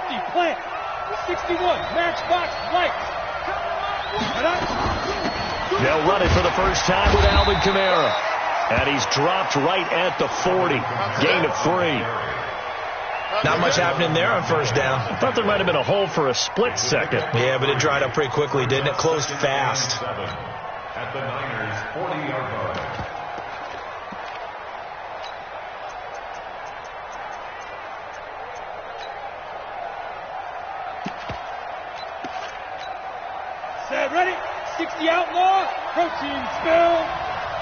50, plant. 61, matchbox, lights. They'll run it for the first time with Alvin Kamara. And he's dropped right at the 40. Gain of 3. Not much happening there on first down. I thought there might have been a hole for a split second. Yeah, but it dried up pretty quickly, didn't it? Closed fast. At the Niners' 40-yard line. Set, ready? 60 outlaw. Protein spill.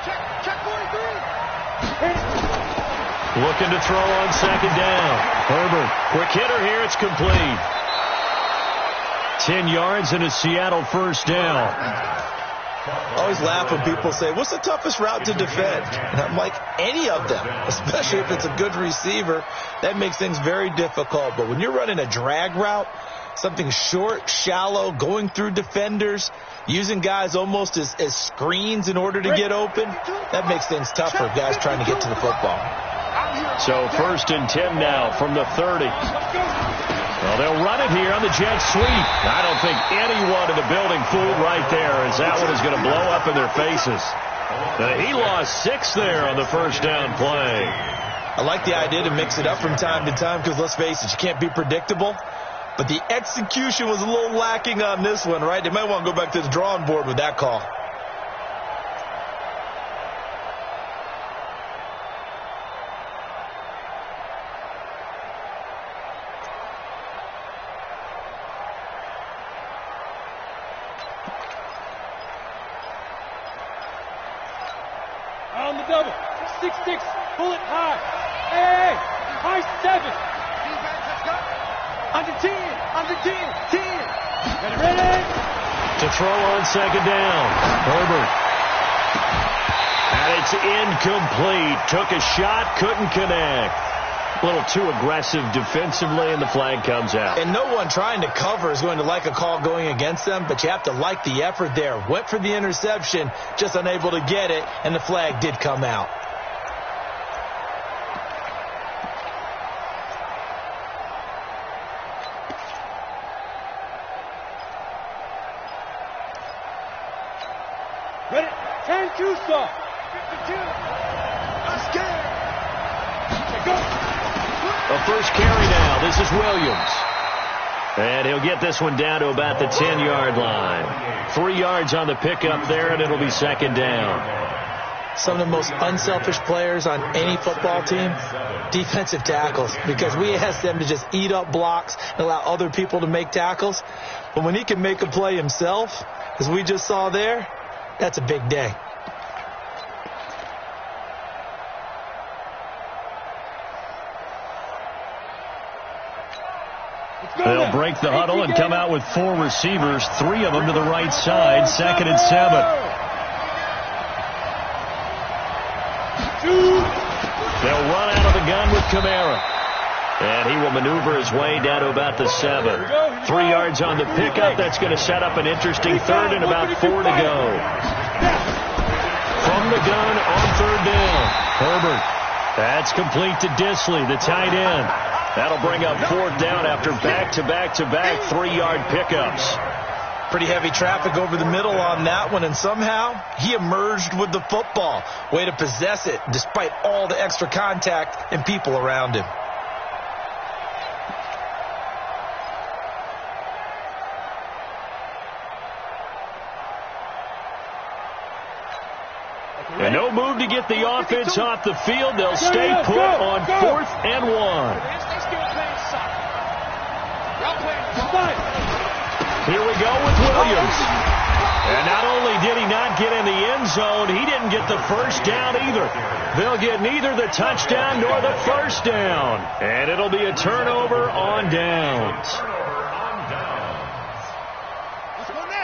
Check 43. Looking to throw on second down. Herbert, quick hitter here. It's complete. 10 yards and a Seattle first down. I always laugh when people say, what's the toughest route to defend? And I'm like, any of them, especially if it's a good receiver. That makes things very difficult. But when you're running a drag route, something short, shallow, going through defenders, using guys almost as screens in order to get open, that makes things tough for guys trying to get to the football. So 1st and 10 now from the 30. Well, they'll run it here on the jet sweep. I don't think anyone in the building fooled right there, as that one is going to blow up in their faces. He lost 6 there on the first down play. I like the idea to mix it up from time to time because, let's face it, you can't be predictable. But the execution was a little lacking on this one, right? They might want to go back to the drawing board with that call. On the double. 6-6. Pull it high. Hey, high 7. Under 10. Under 10. 10. Ready. To throw on second down. Herbert. And it's incomplete. Took a shot, couldn't connect. A little too aggressive defensively, and the flag comes out. And no one trying to cover is going to like a call going against them, but you have to like the effort there. Went for the interception, just unable to get it, and the flag did come out. Ready. 10-2 stop. 52. I'm scared. Go. A first carry now. This is Williams. And he'll get this one down to about the 10-yard line. 3 yards on the pickup there, and it'll be second down. Some of the most unselfish players on any football team, defensive tackles, because we ask them to just eat up blocks and allow other people to make tackles. But when he can make a play himself, as we just saw there, that's a big day. They'll break the huddle and come out with 4 receivers, 3 of them to the right side, 2nd and 7. They'll run out of the gun with Kamara. And he will maneuver his way down to about the 7. 3 yards on the pickup. That's going to set up an interesting 3rd and about 4 to go. From the gun on 3rd down. Herbert. That's complete to Disley, the tight end. That'll bring up 4th down after back-to-back-to-back 3-yard pickups. Pretty heavy traffic over the middle on that one, and somehow he emerged with the football. Way to possess it despite all the extra contact and people around him. And no move to get the offense off the field. They'll stay put on 4th and 1. Here we go with Williams. And not only did he not get in the end zone, he didn't get the first down either. They'll get neither the touchdown nor the first down. And it'll be a turnover on downs.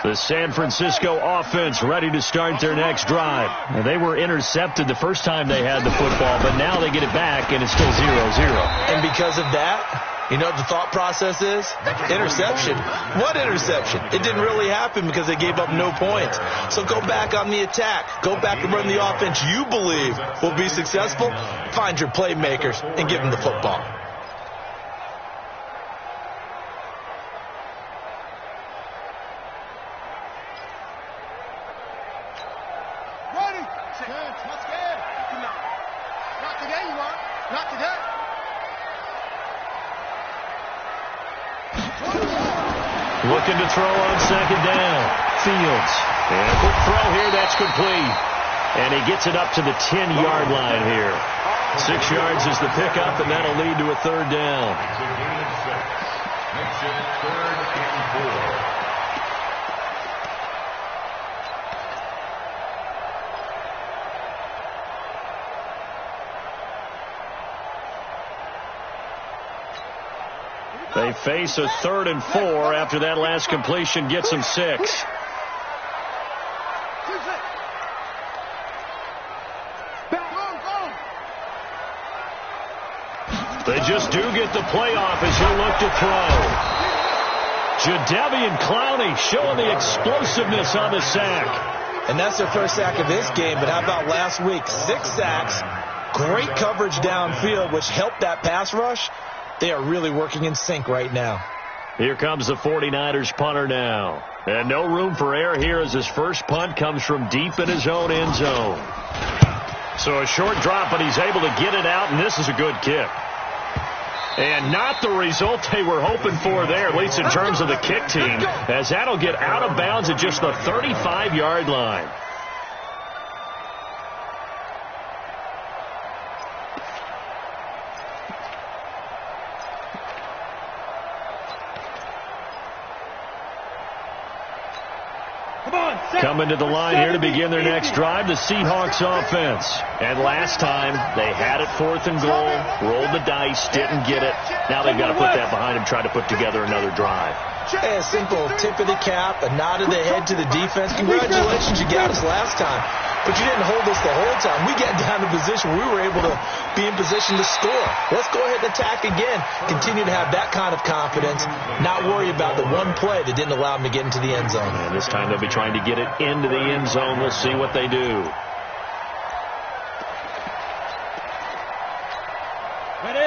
The San Francisco offense ready to start their next drive. And they were intercepted the first time they had the football, but now they get it back, and it's still 0-0. And because of that, you know what the thought process is? Interception. What interception? It didn't really happen because they gave up no points. So go back on the attack. Go back and run the offense you believe will be successful. Find your playmakers and give them the football. That's good. Not today, you are. Not today. Looking to throw on second down. Fields. And a quick throw here. That's complete. And he gets it up to the 10-yard line here. 6 yards is the pickup, and that'll lead to a third down. Makes it 3rd and 4. They face a 3rd and 4 after that last completion gets them 6. They just do get the playoff as he'll look to throw. Jadeveon Clowney showing the explosiveness on the sack. And that's their first sack of this game, but how about last week? 6 sacks, great coverage downfield, which helped that pass rush. They are really working in sync right now. Here comes the 49ers punter now. And no room for error here as his first punt comes from deep in his own end zone. So a short drop, but he's able to get it out, and this is a good kick. And not the result they were hoping for there, at least in terms of the kick team, as that'll get out of bounds at just the 35-yard line. Coming to the line here to begin their next drive, the Seahawks offense. And last time, they had it 4th and goal, rolled the dice, didn't get it. Now they've got to put that behind them, try to put together another drive. A simple tip of the cap, a nod of the head to the defense. Congratulations, you got us last time. But you didn't hold us the whole time. We got down to position where we were able to be in position to score. Let's go ahead and attack again. Continue to have that kind of confidence. Not worry about the one play that didn't allow them to get into the end zone. And this time they'll be trying to get it into the end zone. We'll see what they do.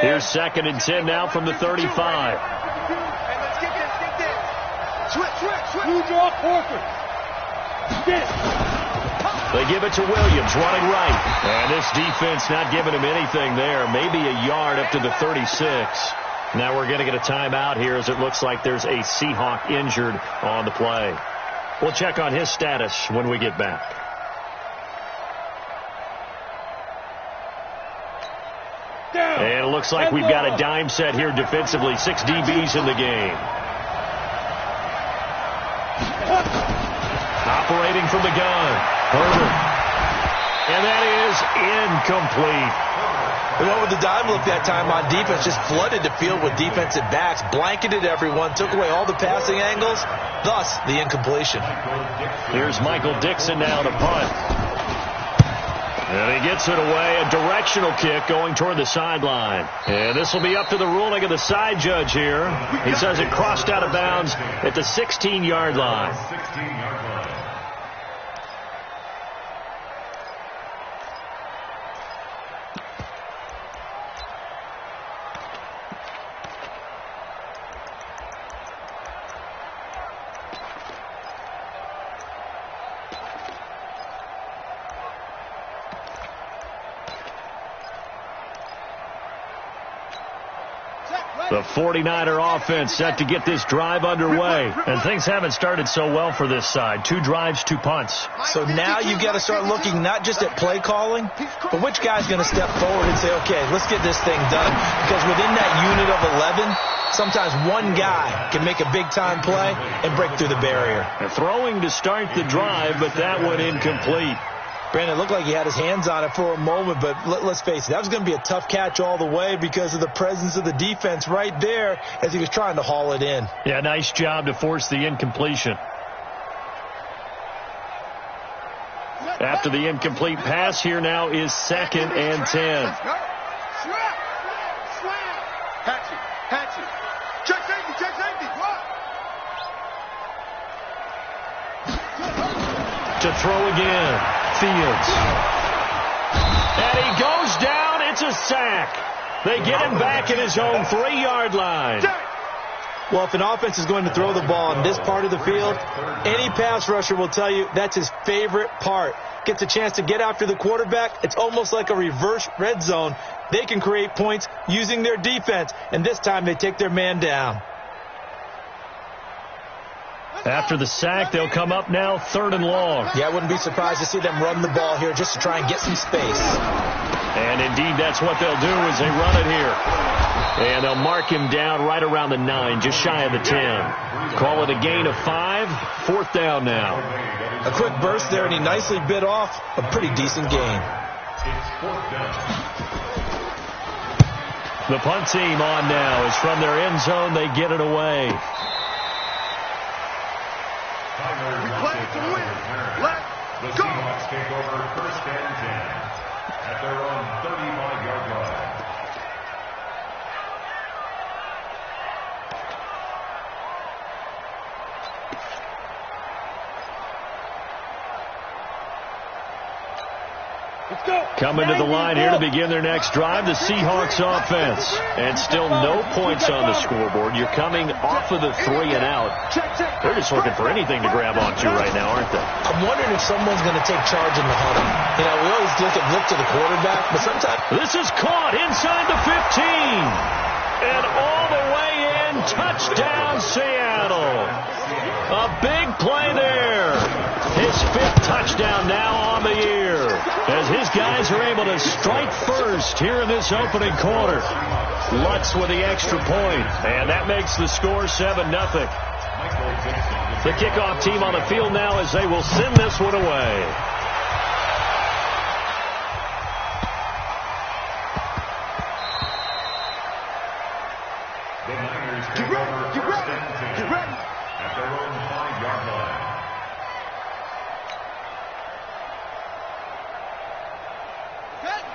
Here's 2nd and 10 now from the 35. Hey, let's kick this. Switch. You draw forward. Get it. They give it to Williams, running right. And this defense not giving him anything there. Maybe a yard up to the 36. Now we're going to get a timeout here as it looks like there's a Seahawk injured on the play. We'll check on his status when we get back. And it looks like we've got a dime set here defensively. 6 DBs in the game. Operating from the gun. Herbert. And that is incomplete. And what would the dime look that time on defense? Just flooded the field with defensive backs, blanketed everyone, took away all the passing angles, thus the incompletion. Here's Michael Dixon now to punt. And he gets it away, a directional kick going toward the sideline. And this will be up to the ruling of the side judge here. He says it crossed out of bounds at the 16-yard line. The 49er offense set to get this drive underway. And things haven't started so well for this side. 2 drives, 2 punts. So now you've got to start looking not just at play calling, but which guy's going to step forward and say, okay, let's get this thing done. Because within that unit of 11, sometimes one guy can make a big-time play and break through the barrier. And throwing to start the drive, but that one incomplete. Brandon, it looked like he had his hands on it for a moment, but let's face it, that was going to be a tough catch all the way because of the presence of the defense right there as he was trying to haul it in. Yeah, nice job to force the incompletion. After the incomplete pass, here now is 2nd and 10. Hatchet. Check safety. To throw again. Fields. And he goes down. It's a sack. They get him back at his own 3-yard line. Well, if an offense is going to throw the ball in this part of the field, any pass rusher will tell you that's his favorite part. Gets a chance to get after the quarterback. It's almost like a reverse red zone. They can create points using their defense, and this time they take their man down. After the sack, they'll come up now 3rd and long. Yeah, I wouldn't be surprised to see them run the ball here just to try and get some space. And indeed, that's what they'll do as they run it here. And they'll mark him down right around the 9, just shy of the 10. Call it a gain of 5, 4th down now. A quick burst there, and he nicely bit off a pretty decent gain. The punt team on now is from their end zone. They get it away. The Seahawks take over 1st and 10 at their own 35-yard line. Coming to the line here to begin their next drive, the Seahawks offense. And still no points on the scoreboard. You're coming off of the 3 and out. They're just looking for anything to grab onto right now, aren't they? I'm wondering if someone's going to take charge in the huddle. You know, we always look to the quarterback, but sometimes... This is caught inside the 15. And all the way in, touchdown Seattle. A big play there. His 5th touchdown now on the year, as his guys are able to strike first here in this opening quarter. Lutz with the extra point, and that makes the score 7-0. The kickoff team on the field now as they will send this one away. Get ready. At their own 5-yard line.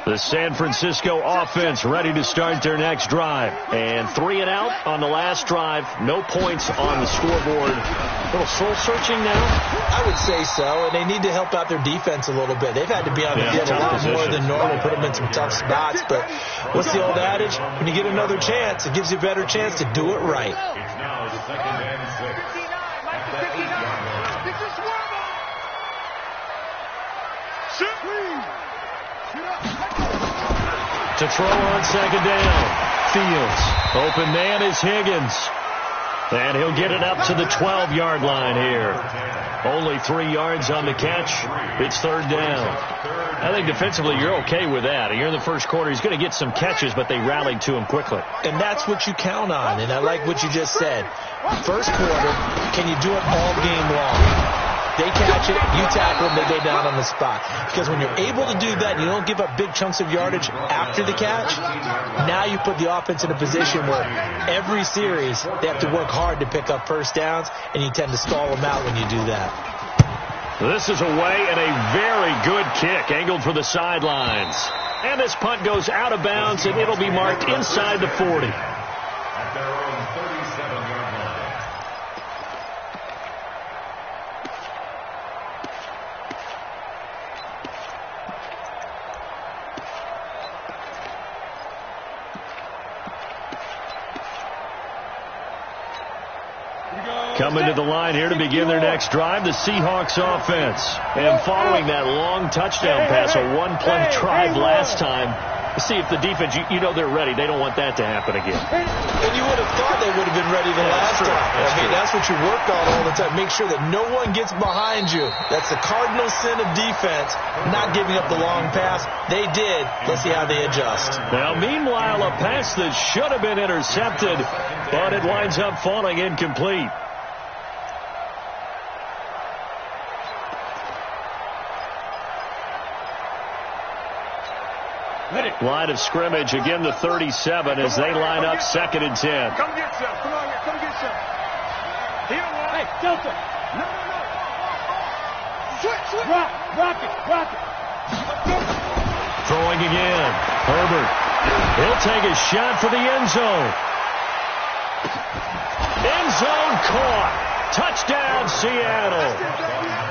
The San Francisco offense ready to start their next drive. And 3 and out on the last drive. No points on the scoreboard. A little soul-searching now? I would say so, and they need to help out their defense a little bit. They've had to be on the field a lot more than normal, put them in some tough spots. But what's the old adage? When you get another chance, it gives you a better chance to do it right. It's now 2nd and 6. At the 8-yard line. This is to throw on 2nd down. Fields. Open man is Higgins. And he'll get it up to the 12-yard line here. Only 3 yards on the catch. It's 3rd down. I think defensively you're okay with that. You're in the first quarter. He's going to get some catches, but they rallied to him quickly. And that's what you count on. And I like what you just said. First quarter, can you do it all game long? They catch it, you tackle them, they go down on the spot. Because when you're able to do that, you don't give up big chunks of yardage after the catch, now you put the offense in a position where every series they have to work hard to pick up first downs, and you tend to stall them out when you do that. This is away and a very good kick, angled for the sidelines. And this punt goes out of bounds, and it'll be marked inside the 40. At their own 37-yard line. Coming to the line here to begin their next drive, the Seahawks offense. And following that long touchdown pass, a one-play drive last time, see if the defense, you know they're ready. They don't want that to happen again. And you would have thought they would have been ready the last time. That's what you work on all the time. Make sure that no one gets behind you. That's the cardinal sin of defense, not giving up the long pass. They did. Let's see how they adjust. Now, meanwhile, a pass that should have been intercepted, but it winds up falling incomplete. Line of scrimmage, again the 37 as they line up 2nd and 10. Come get some. Come on here. Come get some. Here, one. Hey, Delta. No. Switch. Rock it. Throwing again. Herbert. He'll take a shot for the end zone. End zone caught. Touchdown, Seattle.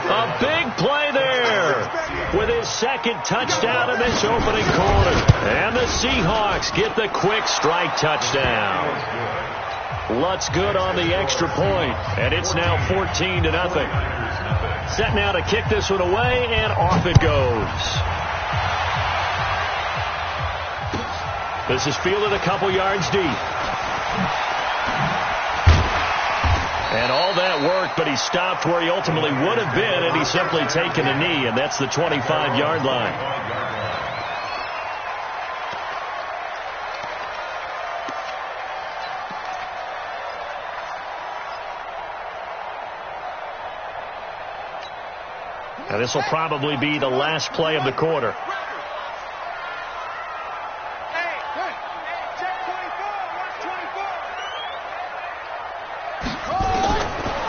A big play there with his 2nd touchdown in this opening quarter. And the Seahawks get the quick strike touchdown. Lutz good on the extra point, and it's now 14-0. Set now to kick this one away, and off it goes. This is fielded a couple yards deep. And all that work, but he stopped where he ultimately would have been, and he's simply taken a knee, and that's the 25-yard line. And this will probably be the last play of the quarter.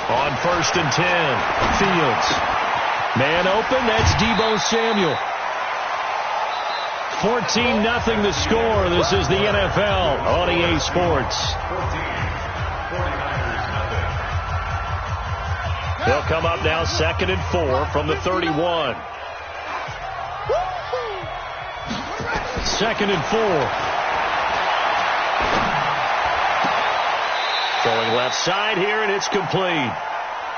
On 1st and 10, Fields. Man open, that's Deebo Samuel. 14-0 the score. This is the NFL on EA Sports. They'll come up now 2nd and 4 from the 31. 2nd and 4. Going left side here, and it's complete.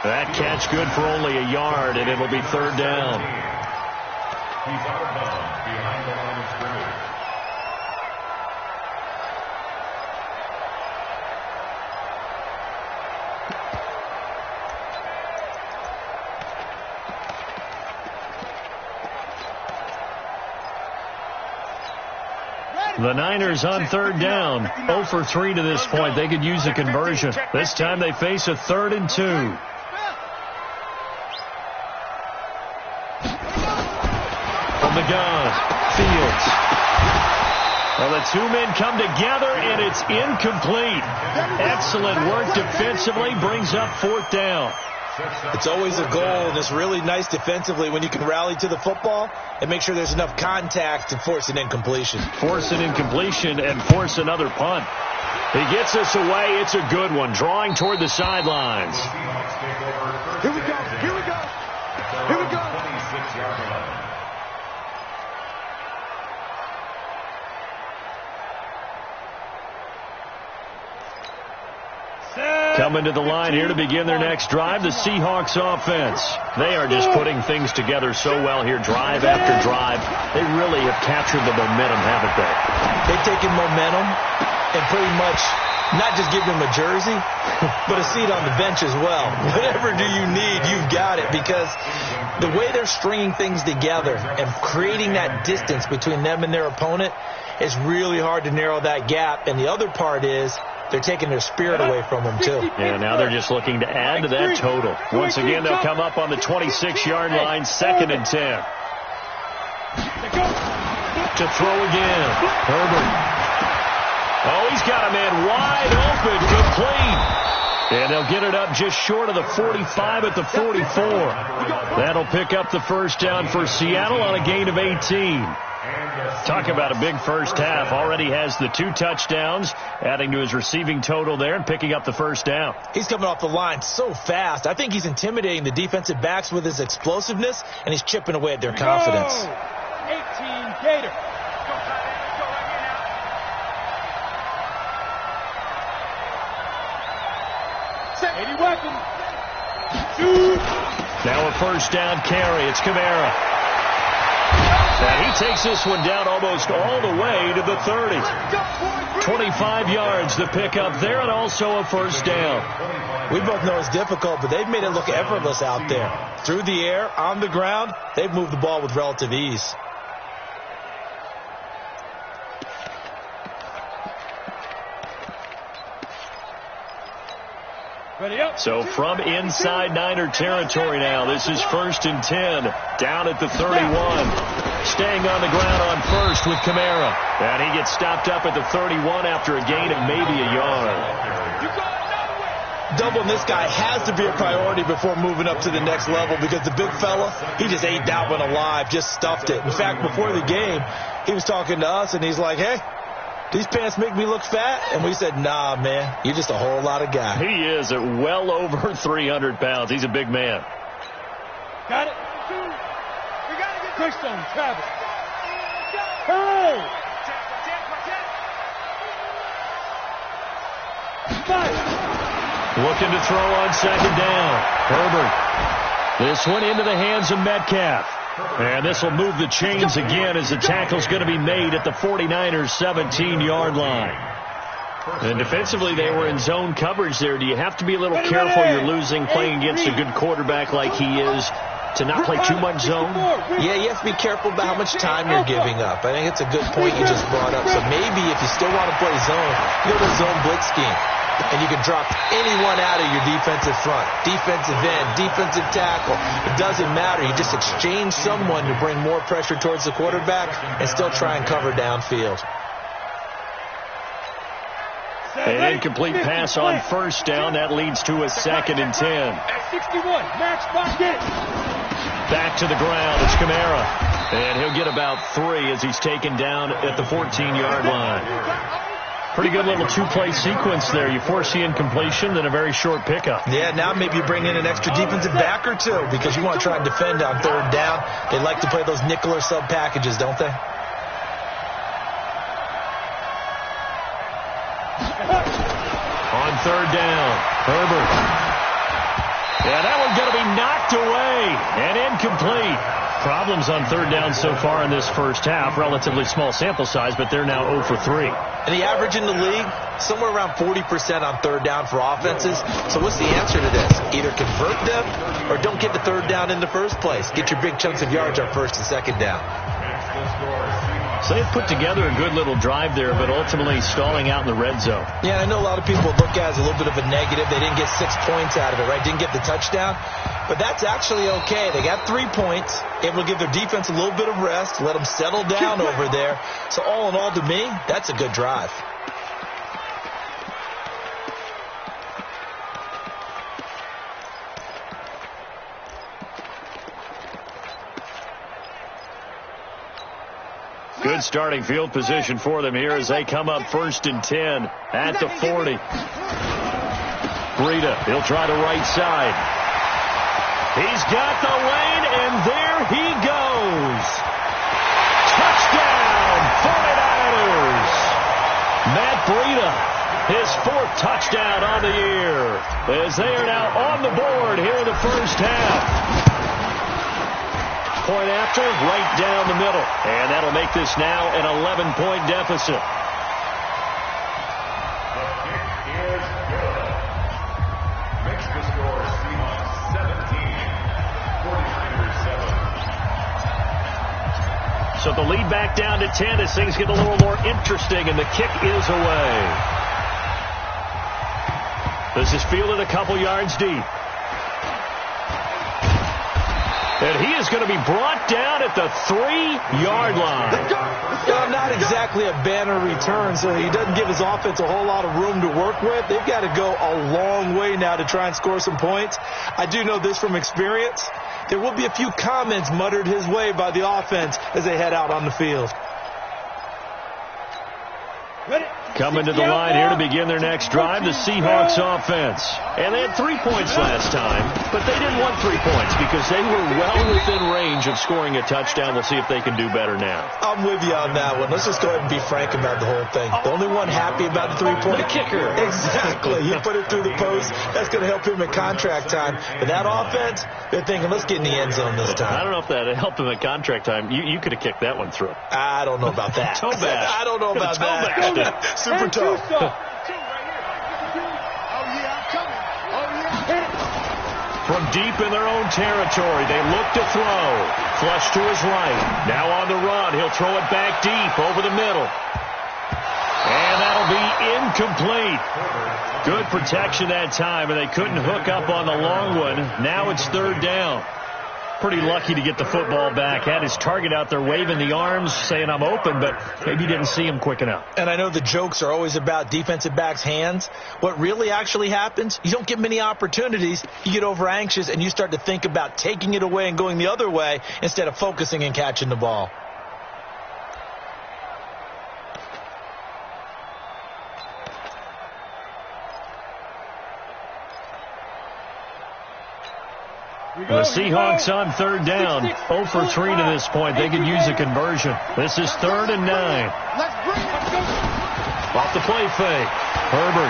That catch good for only a yard, and it'll be 3rd down. He's out of bounds behind the line of scrimmage. The Niners on 3rd down. 0 for 3 to this point. They could use a conversion. This time they face a 3rd and 2. From the gun, Fields. Well, the two men come together, and it's incomplete. Excellent work defensively. Brings up 4th down. It's always a goal, and it's really nice defensively when you can rally to the football and make sure there's enough contact to force an incompletion. Force an incompletion and force another punt. He gets this away. It's a good one. Drawing toward the sidelines. Here we go. Here we go. Here we go. 26-yard line. Coming to the line here to begin their next drive, the Seahawks offense. They are just putting things together so well here, drive after drive. They really have captured the momentum, haven't they? They've taken momentum and pretty much not just give them a jersey, but a seat on the bench as well. Whatever do you need, you've got it, because the way they're stringing things together and creating that distance between them and their opponent is really hard to narrow that gap. And the other part is they're taking their spirit away from them, too. Yeah, now they're just looking to add to that total. Once again, they'll come up on the 26-yard line, 2nd and 10. To throw again, Herbert. Oh, he's got a man wide open, complete. And they'll get it up just short of the 45 at the 44. That'll pick up the 1st down for Seattle on a gain of 18. Talk about a big first half. Already has the 2 touchdowns, adding to his receiving total there and picking up the 1st down. He's coming off the line so fast. I think he's intimidating the defensive backs with his explosiveness, and he's chipping away at their confidence. 18 Gator. 80 weapon. 2. Now a 1st down carry. It's Kamara. And he takes this one down almost all the way to the 30. 25 yards to pick up there, and also a 1st down. We both know it's difficult, but they've made it look effortless out there. Through the air, on the ground, they've moved the ball with relative ease. So from inside Niner territory now, this is 1st and 10, down at the 31. Staying on the ground on 1st with Kamara. And he gets stopped up at the 31 after a gain of maybe a yard. Doubling this guy has to be a priority before moving up to the next level, because the big fella, he just ate that one alive, just stuffed it. In fact, before the game, he was talking to us, and he's like, hey, these pants make me look fat? And we said, nah, man, you're just a whole lot of guy. He is at well over 300 pounds. He's a big man. Got it. We got to get Christian, Travis. Hey! Looking to throw on second down. Herbert. This one into the hands of Metcalf. And this will move the chains again as the tackle's going to be made at the 49ers' 17-yard line. And defensively, they were in zone coverage there. Do you have to be a little careful you're losing playing against a good quarterback like he is to not play too much zone? Yeah, you have to be careful about how much time you're giving up. I think it's a good point you just brought up. So maybe if you still want to play zone, go to zone blitz scheme. And you can drop anyone out of your defensive front, defensive end, defensive tackle. It doesn't matter. You just exchange someone to bring more pressure towards the quarterback and still try and cover downfield. An incomplete pass on first down. That leads to a 2nd and 10. At 61, Max Bucket. Back to the ground. It's Kamara. And he'll get about 3 as he's taken down at the 14-yard line. Pretty good little two-play sequence there. You force the incompletion, then a very short pickup. Yeah, now maybe you bring in an extra defensive back or two because you want to try and defend on third down. They like to play those nickel or sub packages, don't they? On third down, Herbert. Yeah, that one's going to be knocked away and incomplete. Problems on third down so far in this first half. Relatively small sample size, but they're now 0 for 3. And the average in the league, somewhere around 40% on third down for offenses. So what's the answer to this? Either convert them or don't get the third down in the first place. Get your big chunks of yards on first and second down. So they've put together a good little drive there, but ultimately stalling out in the red zone. Yeah, I know a lot of people look at it as a little bit of a negative. They didn't get 6 points out of it, right? Didn't get the touchdown. But that's actually okay. They got 3 points, able to give their defense a little bit of rest, let them settle down over there. So all in all, to me, that's a good drive. Good starting field position for them here as they come up 1st and 10 at the 40. Breida, he'll try the right side. He's got the lane, and there he goes. Touchdown, 49ers. Matt Breida, his 4th touchdown on the year, as they are now on the board here in the first half. Point after, right down the middle. And that'll make this now an 11-point deficit. The kick is good. Makes the score Seahawks 17, 49ers 7. So the lead back down to 10 as things get a little more interesting, and the kick is away. This is fielded a couple yards deep. And he is going to be brought down at the 3-yard line. Well, not exactly a banner return, so he doesn't give his offense a whole lot of room to work with. They've got to go a long way now to try and score some points. I do know this from experience. There will be a few comments muttered his way by the offense as they head out on the field. Coming to the line here to begin their next drive, the Seahawks offense. And they had 3 points last time, but they didn't want 3 points because they were well within range of scoring a touchdown. We'll see if they can do better now. I'm with you on that one. Let's just go ahead and be frank about the whole thing. The only one happy about the 3-point. The kicker. Exactly. You put it through the post. That's going to help him at contract time. But that offense, they're thinking, let's get in the end zone this time. I don't know if that helped him at contract time. You could have kicked that one through. I don't know about that. Toe bash. I don't know about that. Super tough. From deep in their own territory, they look to throw. Flush to his right. Now on the run. He'll throw it back deep over the middle. And that'll be incomplete. Good protection that time, and they couldn't hook up on the long one. Now it's 3rd down. Pretty lucky to get the football back. Had his target out there waving the arms, saying I'm open, but maybe didn't see him quick enough. And I know the jokes are always about defensive backs' hands. What really actually happens, you don't get many opportunities. You get over anxious, and you start to think about taking it away and going the other way instead of focusing and catching the ball. The Seahawks on 3rd down. 0 for 3 to this point. They could use a conversion. This is 3rd and 9. Off the play fake. Herbert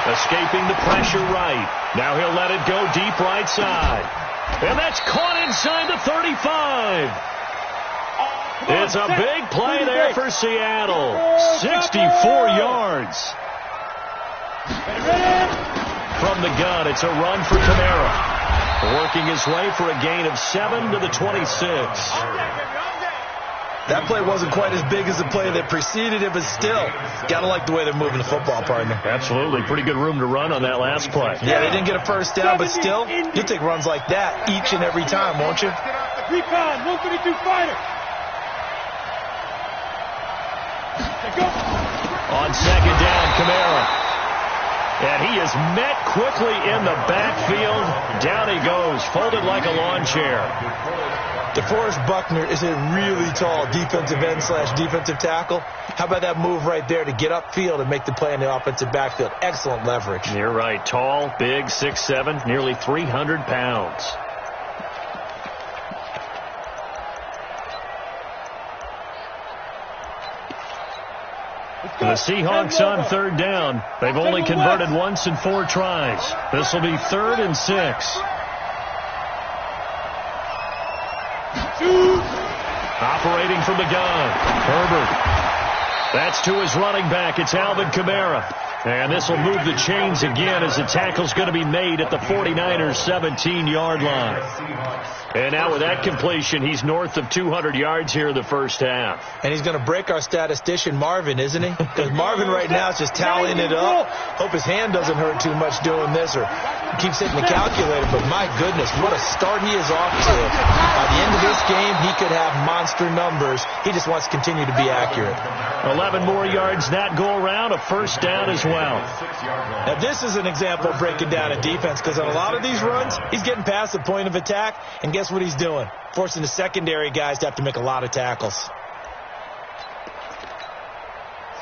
Escaping the pressure right. Now he'll let it go deep right side. And that's caught inside the 35. It's a big play there for Seattle. 64 yards. From the gun, it's a run for Kamara. Working his way for a gain of 7 to the 26. That play wasn't quite as big as the play that preceded it, but still, got to like the way they're moving the football, partner. Absolutely. Pretty good room to run on that last play. Yeah, they didn't get a first down, but still, you'll take runs like that each and every time, won't you? Recon, 132 fighter. On second down, Kamara. And he is met quickly in the backfield. Down he goes, folded like a lawn chair. DeForest Buckner is a really tall defensive end / defensive tackle. How about that move right there to get upfield and make the play in the offensive backfield? Excellent leverage. You're right. Tall, big, 6'7", nearly 300 pounds. The Seahawks on third down. They've only converted once in 4 tries. This will be 3rd and 6. Operating from the gun. Herbert. That's to his running back. It's Alvin Kamara. And this will move the chains again as the tackle's going to be made at the 49ers' 17-yard line. And now with that completion, he's north of 200 yards here in the first half. And he's going to break our statistician, Marvin, isn't he? Because Marvin right now is just tallying it up. Hope his hand doesn't hurt too much doing this or keeps hitting the calculator. But my goodness, what a start he is off to. By the end of this game, he could have monster numbers. He just wants to continue to be accurate. 11 more yards that go around, a first down as well. Now, this is an example of breaking down a defense because on a lot of these runs, he's getting past the point of attack, and guess what he's doing? Forcing the secondary guys to have to make a lot of tackles.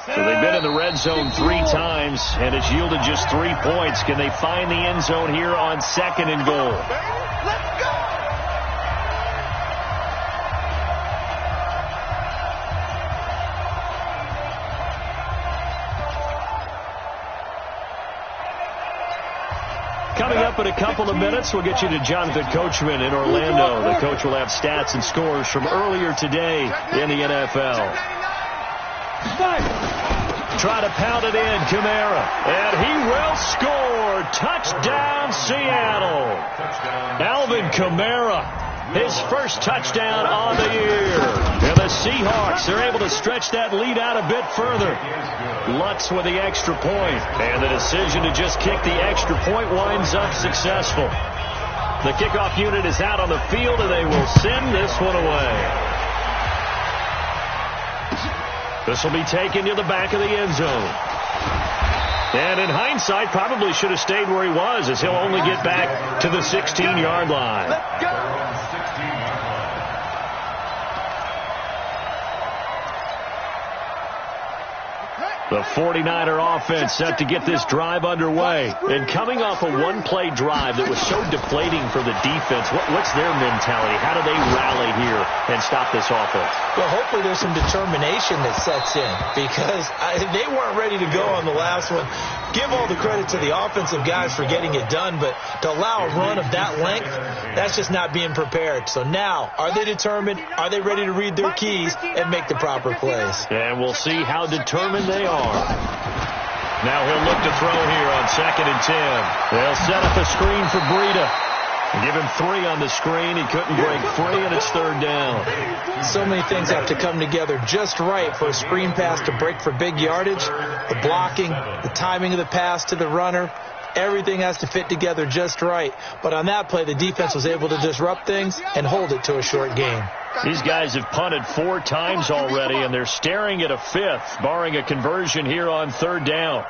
So they've been in the red zone 3 times, and it's yielded just 3 points. Can they find the end zone here on 2nd and goal? Let's go! Coming up in a couple of minutes, we'll get you to Jonathan Coachman in Orlando. The coach will have stats and scores from earlier today in the NFL. Try to pound it in, Kamara. And he will score. Touchdown, Seattle. Alvin Kamara. His first touchdown on the year. And the Seahawks are able to stretch that lead out a bit further. Lutz with the extra point. And the decision to just kick the extra point winds up successful. The kickoff unit is out on the field, and they will send this one away. This will be taken to the back of the end zone. And in hindsight, probably should have stayed where he was, as he'll only get back to the 16-yard line. Let's go! The 49er offense set to get this drive underway. And coming off a one-play drive that was so deflating for the defense, what's their mentality? How do they rally here and stop this offense? Well, hopefully there's some determination that sets in because they weren't ready to go on the last one. Give all the credit to the offensive guys for getting it done, but to allow a run of that length, that's just not being prepared. So now, are they determined? Are they ready to read their keys and make the proper plays? And we'll see how determined they are. Now he'll look to throw here on 2nd and 10. They'll set up a screen for Breida. Give him 3 on the screen. He couldn't break free, and it's 3rd down. So many things have to come together just right for a screen pass to break for big yardage. The blocking, the timing of the pass to the runner, everything has to fit together just right. But on that play, the defense was able to disrupt things and hold it to a short game. These guys have punted 4 times already, and they're staring at a 5th, barring a conversion here on 3rd down.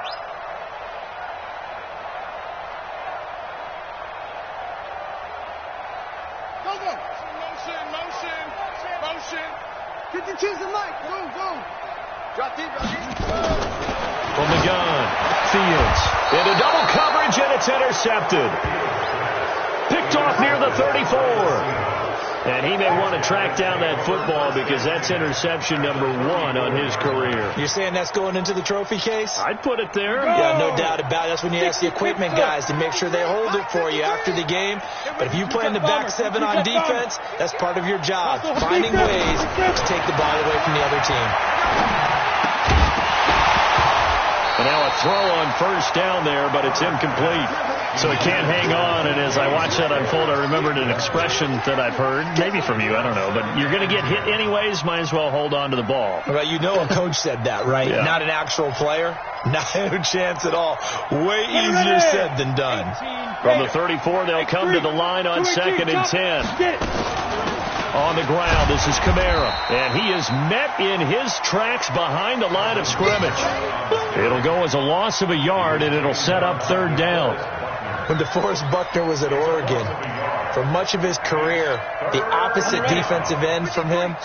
From the gun, Fields into double coverage, and it's intercepted. Picked off near the 34. And he may want to track down that football because that's interception number 1 on his career. You're saying that's going into the trophy case? I'd put it there. Yeah, no doubt about it. That's when you ask the equipment guys to make sure they hold it for you after the game. But if you play in the back 7 on defense, that's part of your job, finding ways to take the ball away from the other team. And now a throw on first down there, but it's incomplete. So he can't hang on, and as I watch that unfold, I remembered an expression that I've heard, maybe from you, I don't know, but you're going to get hit anyways, might as well hold on to the ball. Well, you know a coach said that, right? Yeah. Not an actual player. No chance at all. Way easier said than done. From the 34, they'll come to the line on 2nd and 10. On the ground, this is Kamara, and he is met in his tracks behind the line of scrimmage. It'll go as a loss of a yard, and it'll set up 3rd down. When DeForest Buckner was at Oregon, for much of his career, the opposite defensive end from him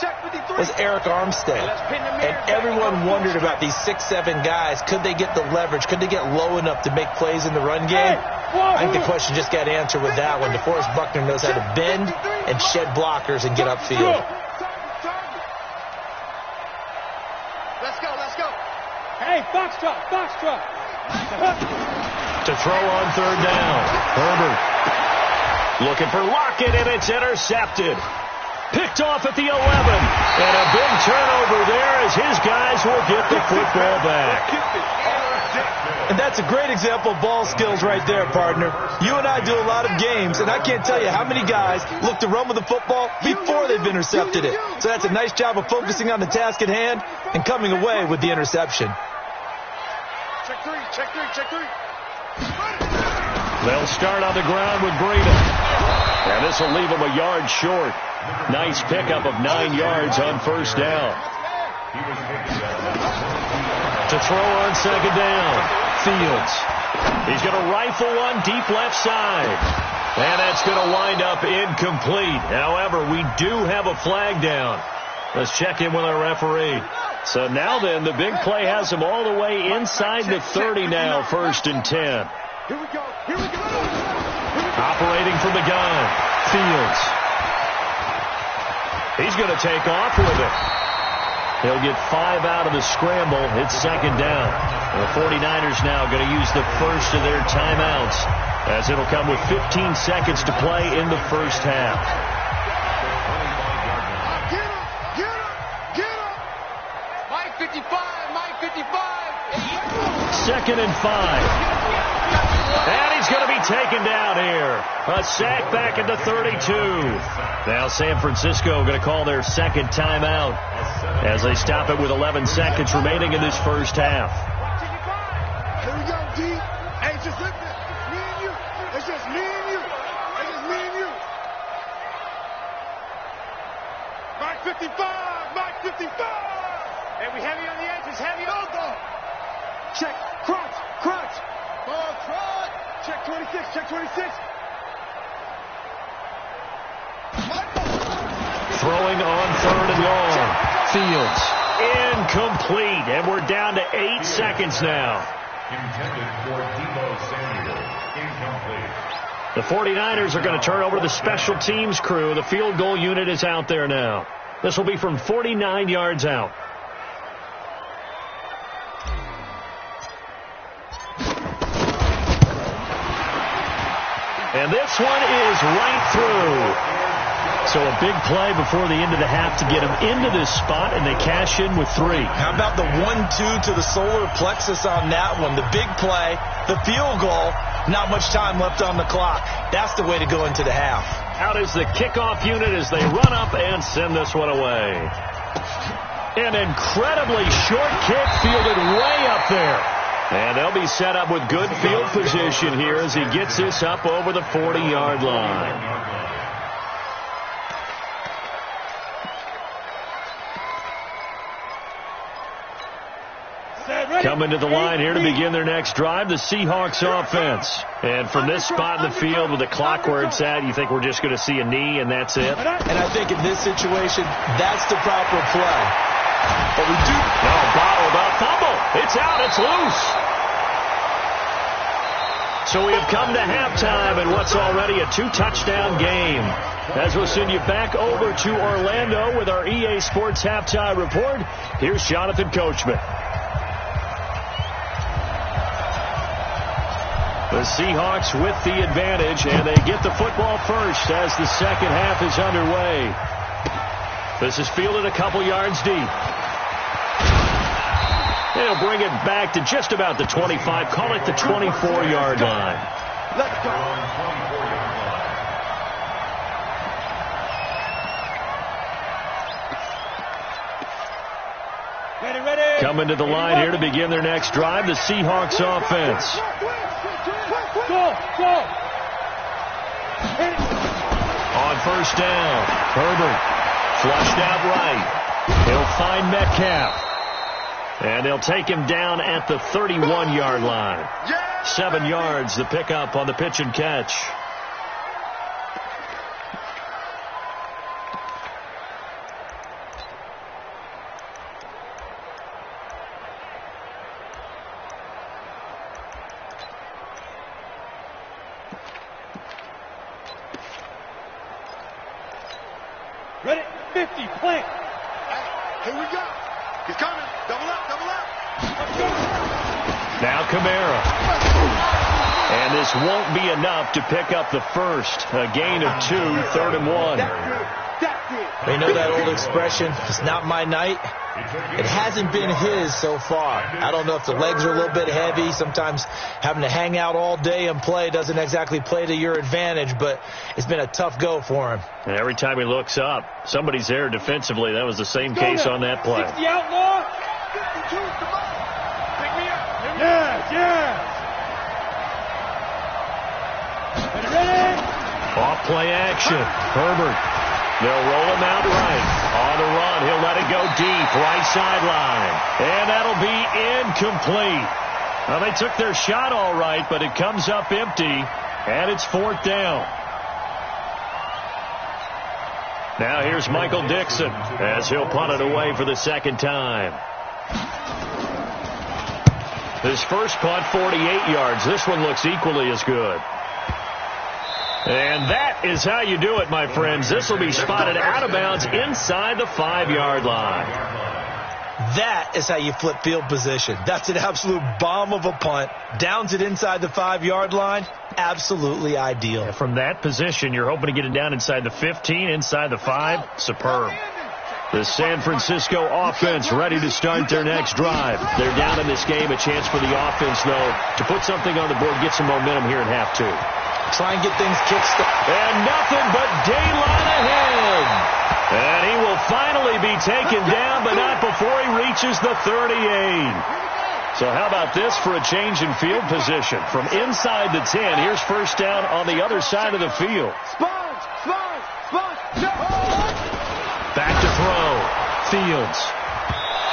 was Eric Armstead. And everyone wondered about these 6'7" guys. Could they get the leverage? Could they get low enough to make plays in the run game? I think the question just got answered with that one. DeForest Buckner knows how to bend and shed blockers and get upfield. Let's go. Hey, box truck. To throw on 3rd down. Herbert looking for Lockett, and it's intercepted. Picked off at the 11. And a big turnover there as his guys will get the football back. And that's a great example of ball skills right there, partner. You and I do a lot of games, and I can't tell you how many guys look to run with the football before they've intercepted it. So that's a nice job of focusing on the task at hand and coming away with the interception. Check three. They'll start on the ground with Breida. And this will leave them a yard short. Nice pickup of 9 yards on 1st down. To throw on 2nd down. Fields. He's going to rifle one deep left side. And that's going to wind up incomplete. However, we do have a flag down. Let's check in with our referee. So now then, the big play has him all the way inside the 30 now, 1st and 10. Here we go. Operating from the gun. Fields. He's going to take off with it. He'll get 5 out of the scramble. It's 2nd down. The 49ers now going to use the first of their timeouts as it'll come with 15 seconds to play in the 1st half. Get him. Mike 55. 2nd and 5. And he's going to be taken down here. A sack back at the 32. Now San Francisco going to call their 2nd timeout as they stop it with 11 seconds remaining in this 1st half. Here we go, D. Hey, just listen. Me and you. It's just me and you. Mike 55. And we heavy on the edges. Heavy on the. Check. Crunch. Ball, crunch. Check 26. Throwing on 3rd and long. Fields. Incomplete. And we're down to 8 seconds now. Intended for Deebo Samuel. Incomplete. The 49ers are going to turn over to the special teams crew. The field goal unit is out there now. This will be from 49 yards out. And this one is right through. So a big play before the end of the half to get them into this spot, and they cash in with 3. How about the 1-2 to the solar plexus on that one? The big play, the field goal, not much time left on the clock. That's the way to go into the half. Out is the kickoff unit as they run up and send this one away. An incredibly short kick fielded way up there. And they'll be set up with good field position here as he gets this up over the 40-yard line. Coming to the line here to begin their next drive, the Seahawks offense. And from this spot in the field with the clock where it's at, you think we're just going to see a knee and that's it? And I think in this situation, that's the proper play. But we do... No, bottled up. Fumble. It's out. It's loose. So we have come to halftime in what's already a 2-touchdown game. as we'll send you back over to Orlando with our EA Sports Halftime Report. Here's Jonathan Coachman. The Seahawks with the advantage, and they get the football first as the second half is underway. This is fielded a couple yards deep. They'll bring it back to just about the 25, call it the 24-yard line. Let's go. Ready. Coming to the line here to begin their next drive, the Seahawks offense. Go. On first down, Herbert flushed out right. He'll find Metcalf. And they'll take him down at the 31-yard line. 7 yards, the pickup on the pitch and catch. Ready, 50, plant. Here we go. He's coming. Double up. Now Kamara. And this won't be enough to pick up the first. A gain of 2, 3rd and 1. That's it. You know that old expression, it's not my night? It hasn't been his so far. I don't know if the legs are a little bit heavy. Sometimes having to hang out all day and play doesn't exactly play to your advantage, but it's been a tough go for him. And every time he looks up, somebody's there defensively. That was the same case on that play. 60 outlaw. 52, come on. Pick me up. Yes. Ready. Off play action. Herbert. They'll roll him out right. On the run, he'll let it go deep, right sideline. And that'll be incomplete. Well, they took their shot all right, but it comes up empty, and it's 4th down. Now here's Michael Dixon as he'll punt it away for the second time. His first punt, 48 yards. This one looks equally as good. And that is how you do it, my friends. This will be spotted out of bounds inside the 5-yard line. That is how you flip field position. That's an absolute bomb of a punt. Downs it inside the 5-yard line. Absolutely ideal. Yeah, from that position, you're hoping to get it down inside the 15, inside the 5. Superb. The San Francisco offense ready to start their next drive. They're down in this game. A chance for the offense, though, to put something on the board, get some momentum here in half 2. Try and get things kick-started. And nothing but daylight ahead. And he will finally be taken down, but not before he reaches the 38. So how about this for a change in field position? From inside the 10, here's first down on the other side of the field. Sponge. Back to throw. Fields.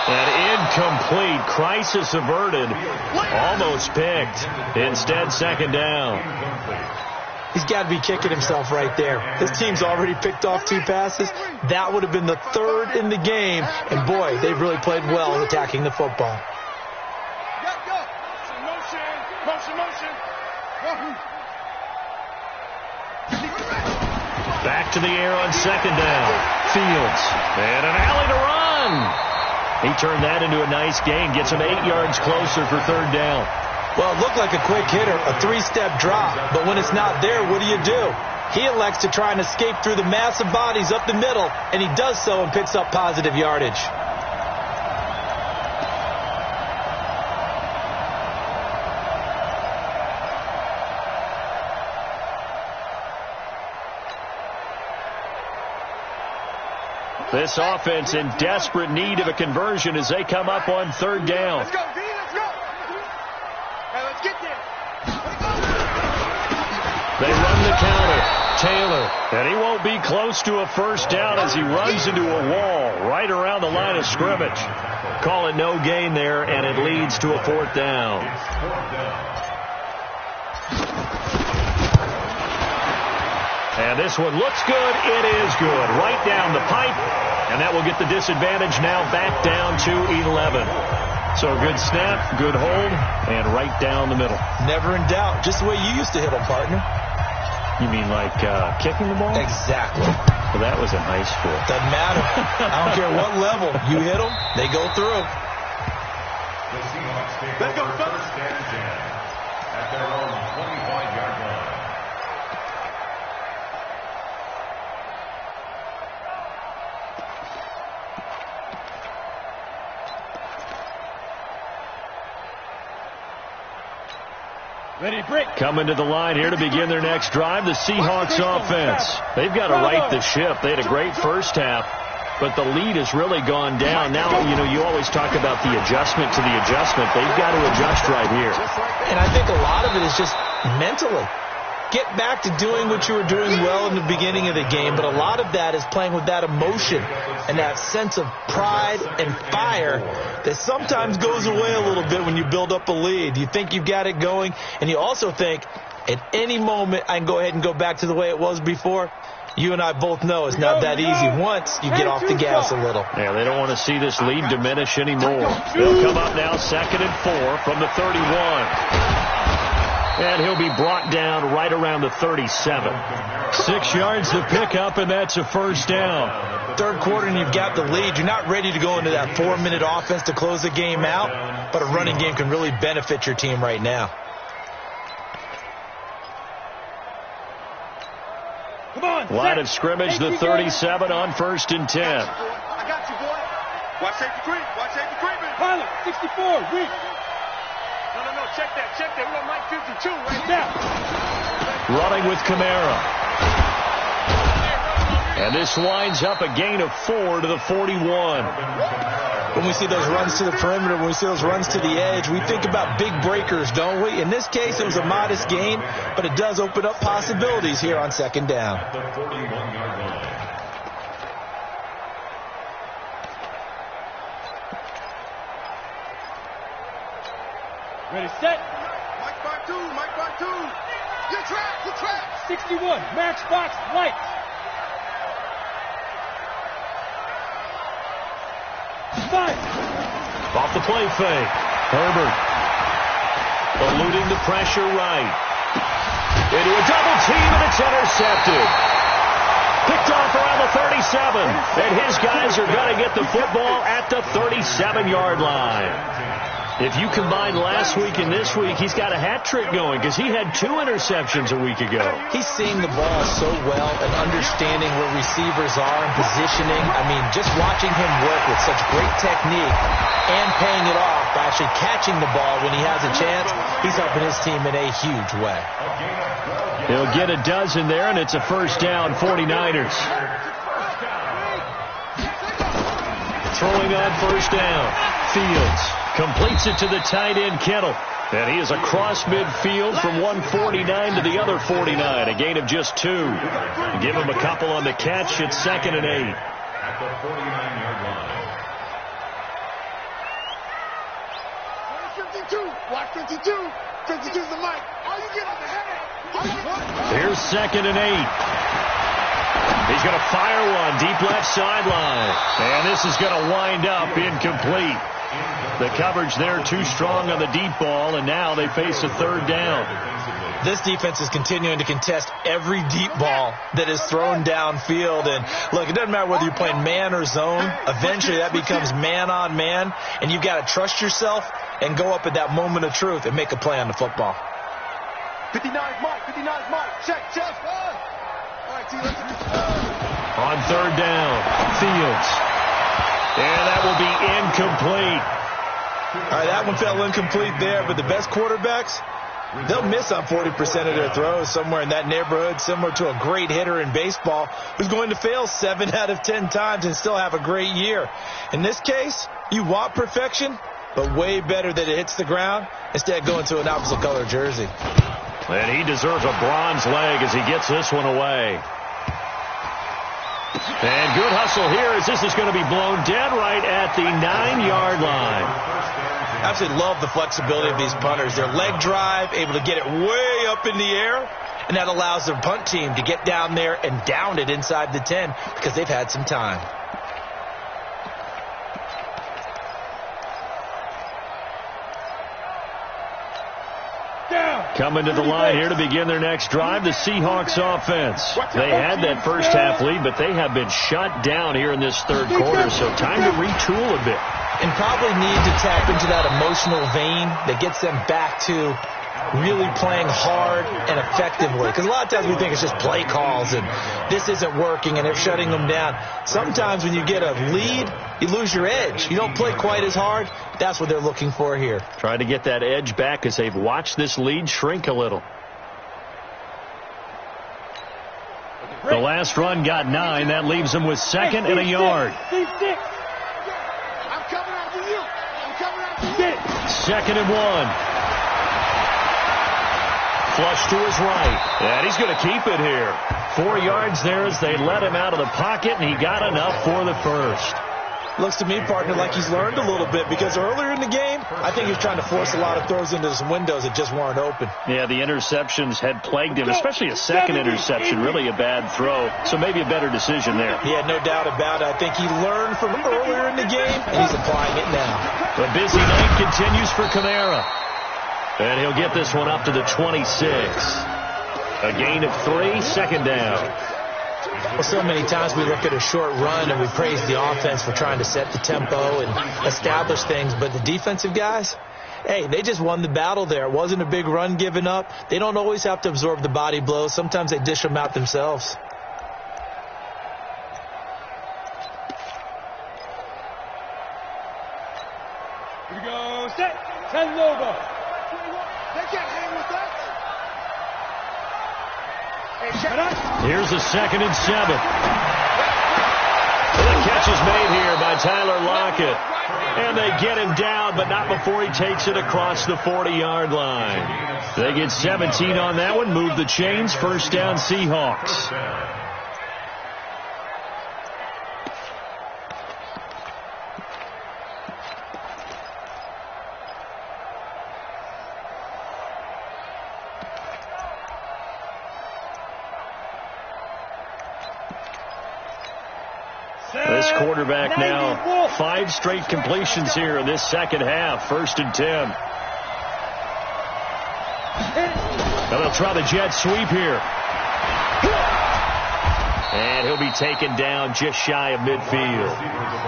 And incomplete. Crisis averted. Almost picked. Instead, second down. He's got to be kicking himself right there. His team's already picked off 2 passes. That would have been the 3rd in the game. And, boy, they've really played well attacking the football. Go. Motion. Back to the air on second down. Fields. And an alley to run. He turned that into a nice gain. Gets him 8 yards closer for 3rd down. Well, it looked like a quick hitter, a 3-step drop. But when it's not there, what do? He elects to try and escape through the mass of bodies up the middle, and he does so and picks up positive yardage. This offense in desperate need of a conversion as they come up on 3rd down. Let's go, D. Let's go. Hey, let's get there. They run the counter. Taylor. And he won't be close to a first down as he runs into a wall right around the line of scrimmage. Call it no gain there, and it leads to a 4th down. And this one looks good. It is good. Right down the pipe. And that will get the disadvantage now back down to 11. So good snap, good hold, and right down the middle. Never in doubt. Just the way you used to hit them, partner. You mean like kicking the ball? Exactly. Well, that was in high school. Doesn't matter. I don't care what level. You hit them, they go through. The Seahawks take over first and 10 at their own 25-yard line. Ready, break. Coming to the line here to begin their next drive, the Seahawks offense. They've got to right the ship. They had a great first half, but the lead has really gone down. Now, you always talk about the adjustment to the adjustment. They've got to adjust right here. And I think a lot of it is just mentally. Get back to doing what you were doing well in the beginning of the game, but a lot of that is playing with that emotion and that sense of pride and fire that sometimes goes away a little bit when you build up a lead. You think you've got it going, and you also think at any moment I can go ahead and go back to the way it was before. You and I both know it's not that easy once you get off the gas a little. Yeah, they don't want to see this lead diminish anymore. They'll come up now 2nd and 4 from the 31. And he'll be brought down right around the 37. 6 yards to pick up, and that's a first down. Third quarter, and you've got the lead. You're not ready to go into that 4-minute offense to close the game out, but a running game can really benefit your team right now. Come on. Line of scrimmage, the 37 on 1st and 10. I got you, boy. Watch safety creep. Watch safety creeping. Pilot, 64, weak. No, check that. We're on Mike 52 right now. Running with Kamara. And this winds up a gain of 4 to the 41. When we see those runs to the perimeter, when we see those runs to the edge, we think about big breakers, don't we? In this case, it was a modest gain, but it does open up possibilities here on 2nd down. At the 41-yard line. Ready, set. Mike by two. Your track. 61, max box, light. Five. Off the play fake. Herbert. Eluding the pressure right. Into a double team, and it's intercepted. Picked off around the 37. And his guys are going to get the football at the 37-yard line. If you combine last week and this week, he's got a hat trick going because he had 2 interceptions a week ago. He's seeing the ball so well and understanding where receivers are and positioning. I mean, just watching him work with such great technique and paying it off by actually catching the ball when he has a chance, he's helping his team in a huge way. He'll get a dozen there, and it's a first down, 49ers. Throwing on first down, Fields. Completes it to the tight end, Kittle. And he is across midfield from 149 to the other 49. A gain of just 2. Give him a couple on the catch. It's 2nd and 8. At the 49-yard line. 52. Watch 52. 52's the mic. All you get on the head. Here's 2nd and 8. He's going to fire one deep left sideline. And this is going to wind up incomplete. The coverage there too strong on the deep ball, and now they face a 3rd down. This defense is continuing to contest every deep ball that is thrown downfield. And look, it doesn't matter whether you're playing man or zone. Eventually that becomes man on man, and you've got to trust yourself and go up at that moment of truth and make a play on the football. 59's Mike. Check. All right, T, let's on 3rd down, Fields. And that will be incomplete. All right, that one fell incomplete there, but the best quarterbacks, they'll miss on 40% of their throws, somewhere in that neighborhood, similar to a great hitter in baseball who's going to fail 7 out of 10 times and still have a great year. In this case, you want perfection, but way better that it hits the ground instead of going to an opposite color jersey. And he deserves a bronze leg as he gets this one away. And good hustle here as this is going to be blown dead right at the 9-yard line. I absolutely love the flexibility of these punters. Their leg drive, able to get it way up in the air, and that allows their punt team to get down there and down it inside the 10 because they've had some time. Down. Coming to the line here to begin their next drive, the Seahawks offense. They had that first half lead, but they have been shut down here in this third quarter, so time to retool a bit. And probably need to tap into that emotional vein that gets them back to really playing hard and effectively. Because a lot of times we think it's just play calls and this isn't working and they're shutting them down. Sometimes when you get a lead, you lose your edge. You don't play quite as hard. That's what they're looking for here. Trying to get that edge back as they've watched this lead shrink a little. The last run got 9. That leaves them with second and a yard. I'm coming after you. I'm coming after you. Second and 1. Flush to his right. And he's going to keep it here. 4 yards there as they let him out of the pocket, and he got enough for the first. Looks to me, partner, like he's learned a little bit because earlier in the game, I think he was trying to force a lot of throws into some windows that just weren't open. Yeah, the interceptions had plagued him, especially a second interception, really a bad throw. So maybe a better decision there. Yeah, no doubt about it. I think he learned from earlier in the game, and he's applying it now. The busy night continues for Kamara. And he'll get this one up to the 26. A gain of 3, second down. Well, so many times we look at a short run and we praise the offense for trying to set the tempo and establish things. But the defensive guys, hey, they just won the battle there. It wasn't a big run given up. They don't always have to absorb the body blows. Sometimes they dish them out themselves. Here we go. Set. Send over. They can't hang with us. Here's a 2nd and 7. The catch is made here by Tyler Lockett. And they get him down, but not before he takes it across the 40-yard line. They get 17 on that one, move the chains, first down Seahawks. This quarterback now 5 straight completions here in this second half. 1st and 10. Now they'll try the jet sweep here. And he'll be taken down just shy of midfield.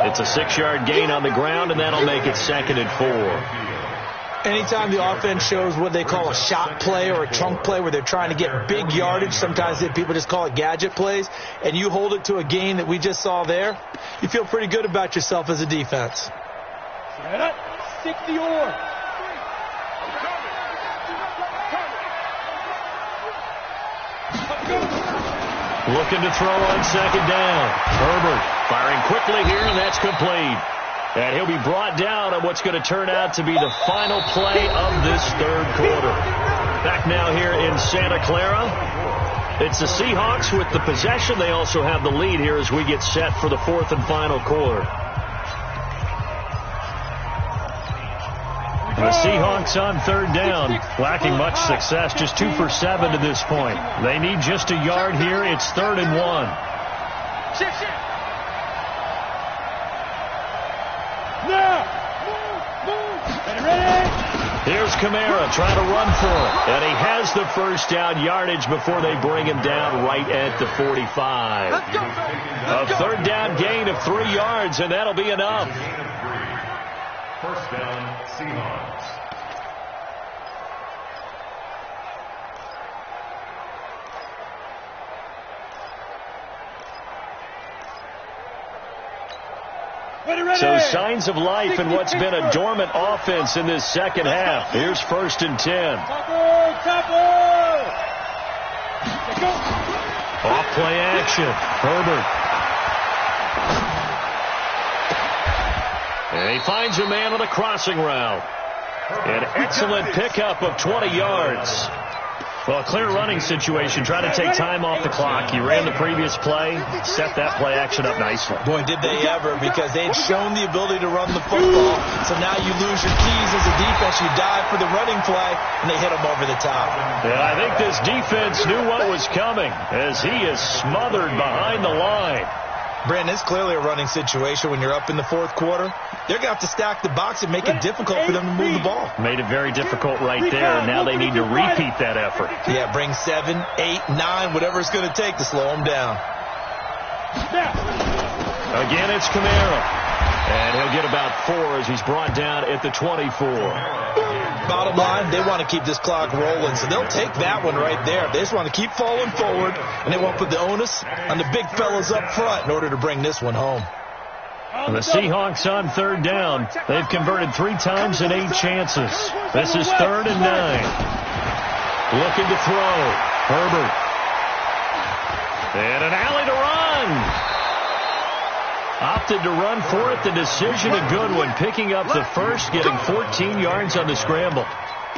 It's a 6-yard gain on the ground, and that'll make it 2nd and 4. Anytime the offense shows what they call a shot play or a chunk play where they're trying to get big yardage, sometimes people just call it gadget plays, and you hold it to a gain that we just saw there, you feel pretty good about yourself as a defense. Stick the oar. Looking to throw on 2nd down. Herbert firing quickly here, and that's complete. And he'll be brought down on what's going to turn out to be the final play of this third quarter. Back now here in Santa Clara. It's the Seahawks with the possession. They also have the lead here as we get set for the 4th and final quarter. The Seahawks on 3rd down, lacking much success, just 2 for 7 to this point. They need just a yard here. It's 3rd and 1. Here's Kamara trying to run for it. And he has the first down yardage before they bring him down right at the 45. A 3rd down gain of 3 yards, and that'll be enough. First down, Seahawks. So signs of life in what's been a dormant offense in this second half. Here's 1st and 10. Off play action. Herbert. And he finds a man on a crossing route. An excellent pickup of 20 yards. Well, a clear running situation, trying to take time off the clock. He ran the previous play, set that play action up nicely. Boy, did they ever, because they had shown the ability to run the football. So now you lose your keys as a defense. You dive for the running play, and they hit him over the top. Yeah, I think this defense knew what was coming as he is smothered behind the line. Brandon, it's clearly a running situation when you're up in the fourth quarter. They're going to have to stack the box and make it difficult for them to move the ball. Made it very difficult right there, and now they need to repeat that effort. Yeah, bring 7, 8, 9, whatever it's going to take to slow them down. Again, it's Kamara. And he'll get about 4 as he's brought down at the 24. Bottom line, they want to keep this clock rolling, so they'll take that one right there. They just want to keep falling forward, and they won't put the onus on the big fellas up front in order to bring this one home. The Seahawks on third down. They've converted 3 times in 8 chances. This is 3rd and 9. Looking to throw. Herbert. And an alley to run. Opted to run for it. The decision a good one. Picking up the first, getting 14 yards on the scramble.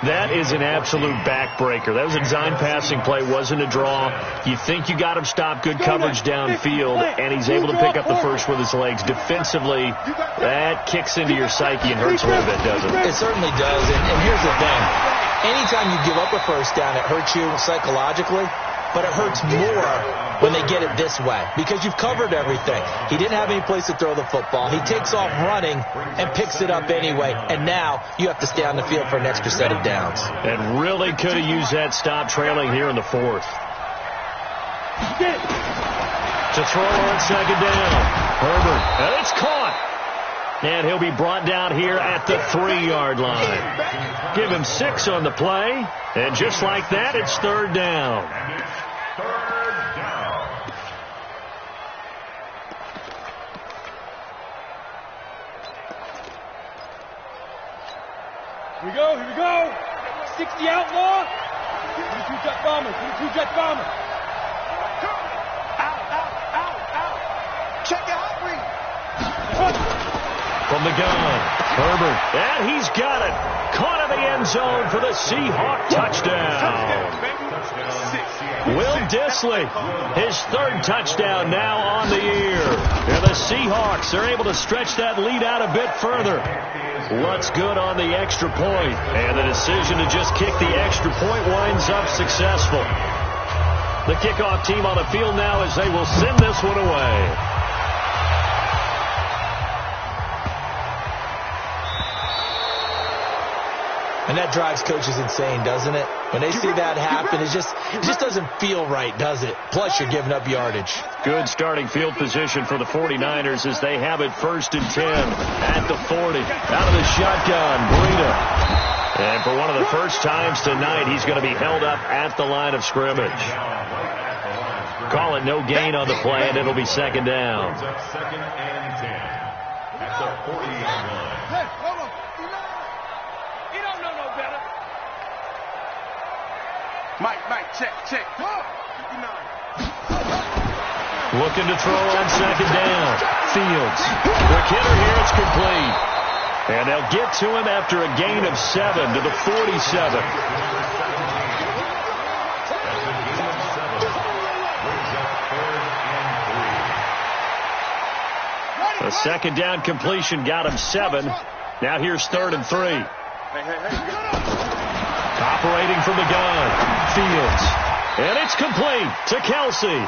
That is an absolute backbreaker. That was a design passing play. Wasn't a draw. You think you got him stopped. Good coverage downfield. And he's able to pick up the first with his legs. Defensively, that kicks into your psyche and hurts a little bit, doesn't it? It certainly does. And here's the thing. Anytime you give up a first down, it hurts you psychologically. But it hurts more when they get it this way because you've covered everything. He didn't have any place to throw the football. He takes off running and picks it up anyway. And now you have to stay on the field for an extra set of downs. And really could have used that stop trailing here in the 4th. To throw on 2nd down. Herbert. And it's caught. And he'll be brought down here at the 3-yard line. Give him 6 on the play. And just like that, it's 3rd down. Here we go. 60 outlaw. 22-jet bomber. 22-jet bomber. Out. Check it out, read. From the gun, Herbert. And he's got it. Caught in the end zone for the Seahawk touchdown. Will Dissly, his 3rd touchdown now on the year. And the Seahawks are able to stretch that lead out a bit further. What's good on the extra point? And the decision to just kick the extra point winds up successful. The kickoff team on the field now as they will send this one away. And that drives coaches insane, doesn't it? When they see that happen, it just doesn't feel right, does it? Plus, you're giving up yardage. Good starting field position for the 49ers as they have it 1st and 10 at the 40. Out of the shotgun, Breida. And for one of the first times tonight, he's going to be held up at the line of scrimmage. Call it no gain on the play, and it'll be 2nd down. 2nd and 10 at the 40-yard line. Mike, check. Looking to throw on 2nd down. Fields. The kidder here, it's complete. And they'll get to him after a gain of 7 to the 47. A 2nd down completion got him 7. Now here's 3rd and 3. Operating from the gun, Fields. And it's complete to Kelsey.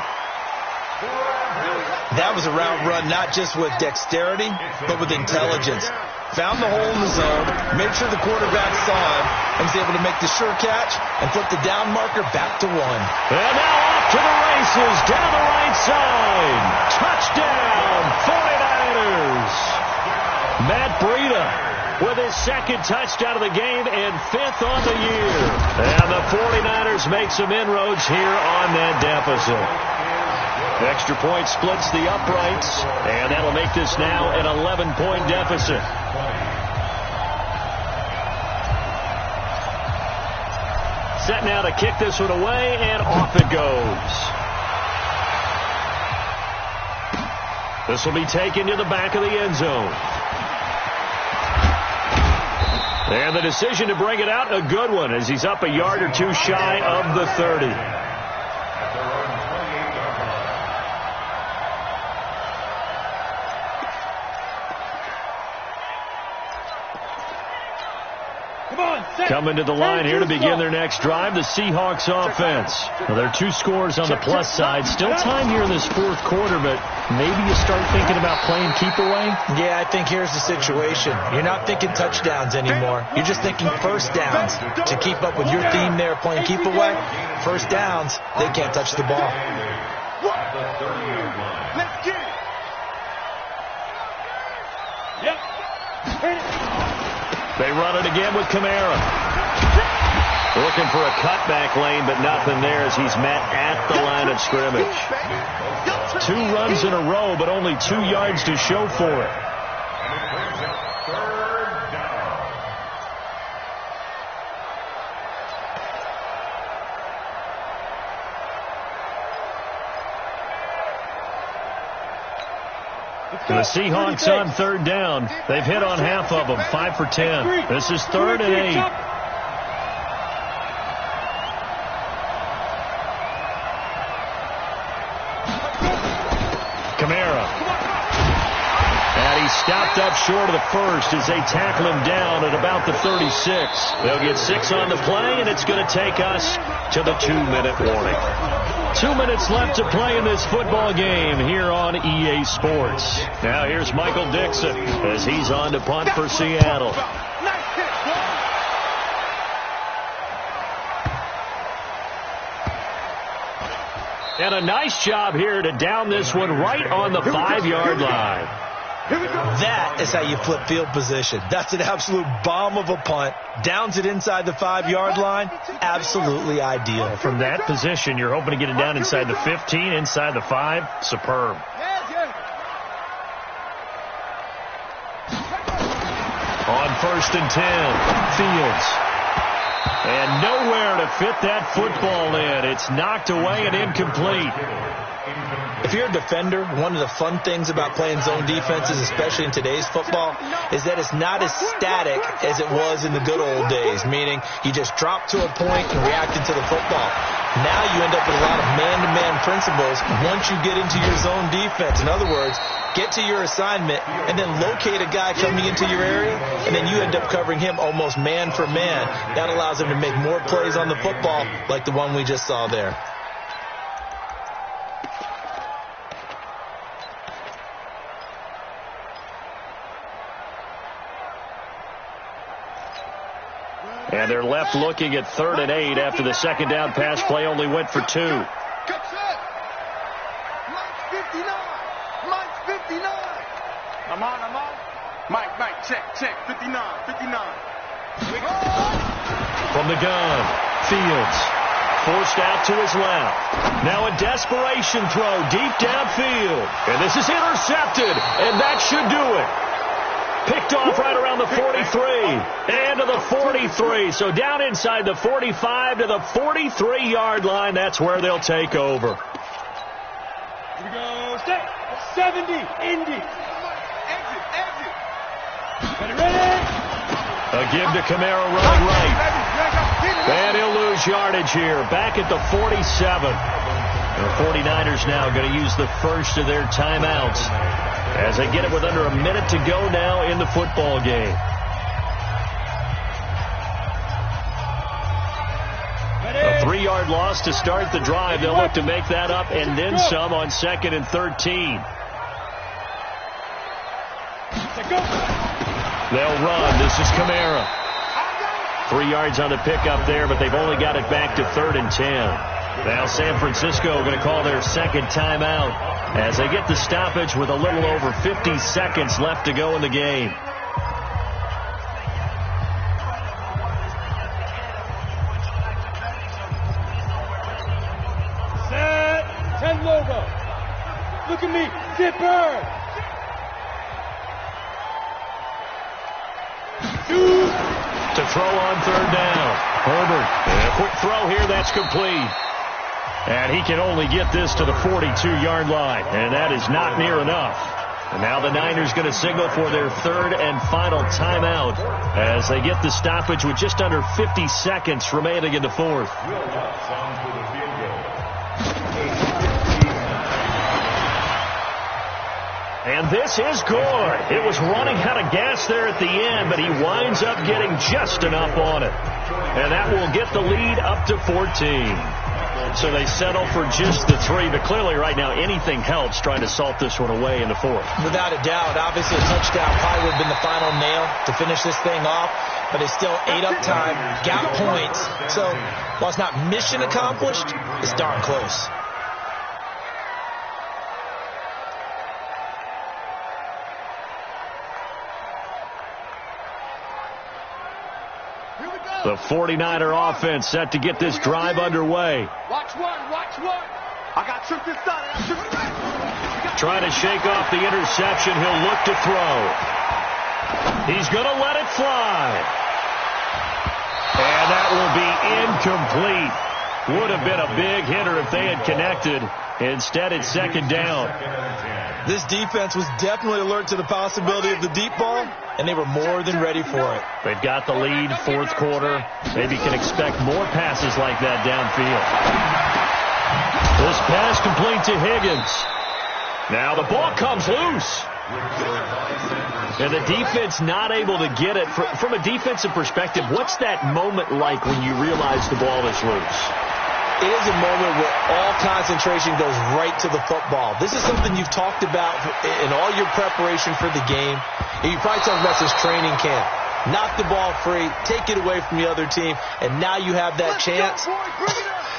That was a route run not just with dexterity, but with intelligence. Found the hole in the zone, made sure the quarterback saw him, and was able to make the sure catch and flip the down marker back to 1. And now off to the races, down the right side. Touchdown, 49ers. Matt Breida with his 2nd touchdown of the game and 5th on the year. And the 49ers make some inroads here on that deficit. Extra point splits the uprights, and that'll make this now an 11-point deficit. Set now to kick this one away, and off it goes. This will be taken to the back of the end zone. And the decision to bring it out, a good one, as he's up a yard or 2 shy of the 30. Come Coming to the line here to begin their next drive, the Seahawks offense. Well, there are 2 scores on the plus side. Still time here in this fourth quarter, but maybe you start thinking about playing keep away? Yeah, I think here's the situation. You're not thinking touchdowns anymore. You're just thinking first downs. To keep up with your theme there, playing keep away, first downs, they can't touch the ball. Let's get it. They run it again with Kamara. Looking for a cutback lane, but nothing there as he's met at the line of scrimmage. 2 runs in a row, but only 2 yards to show for it. The Seahawks on third down. They've hit on half of them, 5 for 10. This is 3rd and 8. Kamara. And he's stopped up short of the first as they tackle him down at about the 36. They'll get 6 on the play, and it's going to take us to the 2-minute warning. 2 minutes left to play in this football game here on EA Sports. Now here's Michael Dixon as he's on to punt for Seattle. And a nice job here to down this one right on the 5-yard line. That is how you flip field position. That's an absolute bomb of a punt. Downs it inside the 5-yard line. Absolutely ideal. From that position, you're hoping to get it down inside the 15, inside the 5. Superb. On 1st and 10, Fields. And nowhere to fit that football in. It's knocked away and incomplete. If you're a defender, one of the fun things about playing zone defenses, especially in today's football, is that it's not as static as it was in the good old days, meaning you just drop to a point and react to the football. Now you end up with a lot of man-to-man principles once you get into your zone defense. In other words, get to your assignment and then locate a guy coming into your area, and then you end up covering him almost man for man. That allows him to make more plays on the football like the one we just saw there. And they're left looking at 3rd and 8 after the second down pass play only went for 2. Mike's 59. Mike's 59. I'm on. Mike, check. 59. From the gun, Fields. Forced out to his left. Now a desperation throw deep downfield. And this is intercepted. And that should do it. Picked off right around the 43 and to the 43. So down inside the 45 to the 43-yard line. That's where they'll take over. Here we go. 70. Indy. Exit. Ready. A give to Kamara running right. And he'll lose yardage here. Back at the 47. The 49ers now going to use the first of their timeouts as they get it with under a minute to go now in the football game. A 3-yard loss to start the drive. They'll look to make that up and then some on 2nd and 13. They'll run. This is Kamara. 3 yards on the pickup there, but they've only got it back to 3rd and 10. Now San Francisco going to call their second timeout as they get the stoppage with a little over 50 seconds left to go in the game. Set. 10 logo. Look at me. Zipper. To throw on 3rd down. Herbert. And a quick throw here. That's complete. And he can only get this to the 42-yard line. And that is not near enough. And now the Niners going to signal for their 3rd and final timeout as they get the stoppage with just under 50 seconds remaining in the 4th. And this is good. It was running out of gas there at the end, but he winds up getting just enough on it. And that will get the lead up to 14. So they settle for just the 3, but clearly right now anything helps trying to salt this one away in the 4th. Without a doubt, obviously a touchdown probably would have been the final nail to finish this thing off, but it's still ate up time, got points. So while it's not mission accomplished, it's darn close. The 49er offense set to get this drive underway. Watch one. I got tripped this side. Trying to shake off the interception. He'll look to throw. He's going to let it fly. And that will be incomplete. Would have been a big hitter if they had connected. Instead, it's second down. This defense was definitely alert to the possibility of the deep ball, and they were more than ready for it. They've got the lead, 4th quarter. Maybe can expect more passes like that downfield. This pass complete to Higgins. Now the ball comes loose. And the defense not able to get it. From a defensive perspective, what's that moment like when you realize the ball is loose? It is a moment where all concentration goes right to the football. This is something you've talked about in all your preparation for the game. And you probably talked about this training camp. Knock the ball free, take it away from the other team, and now you have that chance.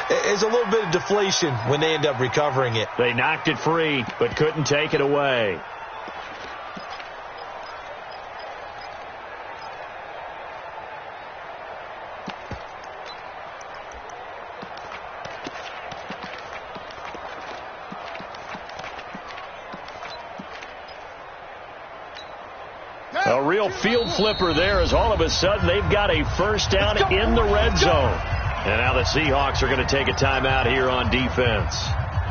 There's a little bit of deflation when they end up recovering it. They knocked it free, but couldn't take it away. A real field flipper there as all of a sudden they've got a first down in the red zone. And now the Seahawks are going to take a timeout here on defense.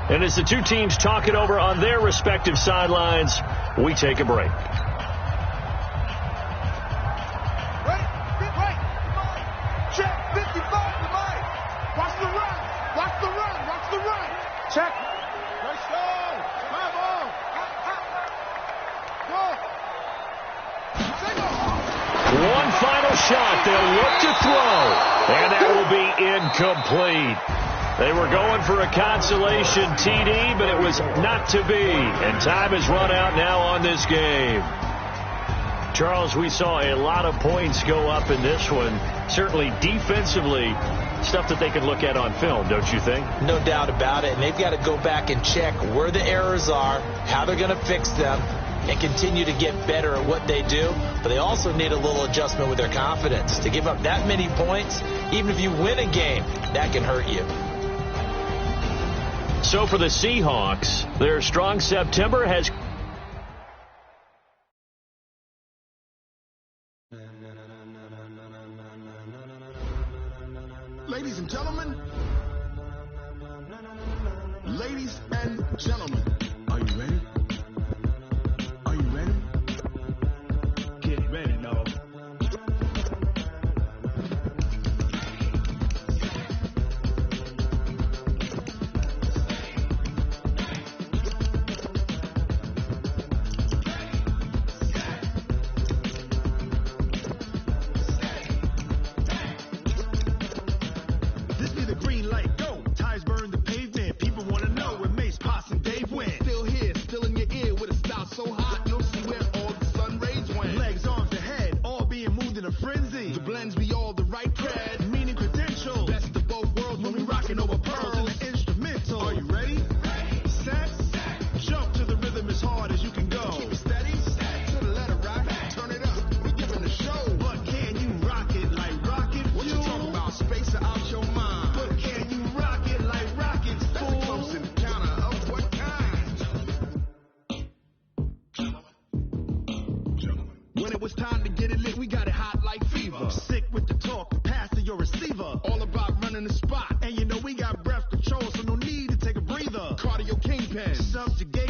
And as the two teams talk it over on their respective sidelines, we take a break. Check, 55 to Mike. Watch the run. Check. Let's go. Come on. Go. One final shot. They'll look to throw. And that will be incomplete. They were going for a consolation TD, but it was not to be. And time has run out now on this game. Charles, we saw a lot of points go up in this one. Certainly defensively, stuff that they can look at on film, don't you think? No doubt about it. And they've got to go back and check where the errors are, how they're going to fix them, and continue to get better at what they do. But they also need a little adjustment with their confidence. To give up that many points, even if you win a game, that can hurt you. So for the Seahawks, their strong September has... Ladies and gentlemen, are you ready? Are you ready? Get ready, dog. This be the green light, go. Tires burn the pavement. People want to know where Mace, Pops, and Dave went. Still here, still in your ear with a style so hot, you'll see where all the sun rays went. Legs, arms, and head, all being moved in a frenzy. The blends be all the right cred, meaning credentials. Best of both worlds when we rocking over pearls and the instrumental. Are you ready? Set, jump to the rhythm as hard as you can go. Keep it steady, to the letter rock, turn it up. We giving the show, but can you rock it like rocket? What you talking about? Space out your mind. But can you rock it like rockets? That's a close encounter of what kind? When it was time to get it lit, we got it hot like fever. Sick with the talk, pass to your receiver. All about running the spot, and you know we got breath control, so no need to take a breather. Cardio kingpin, subjugate.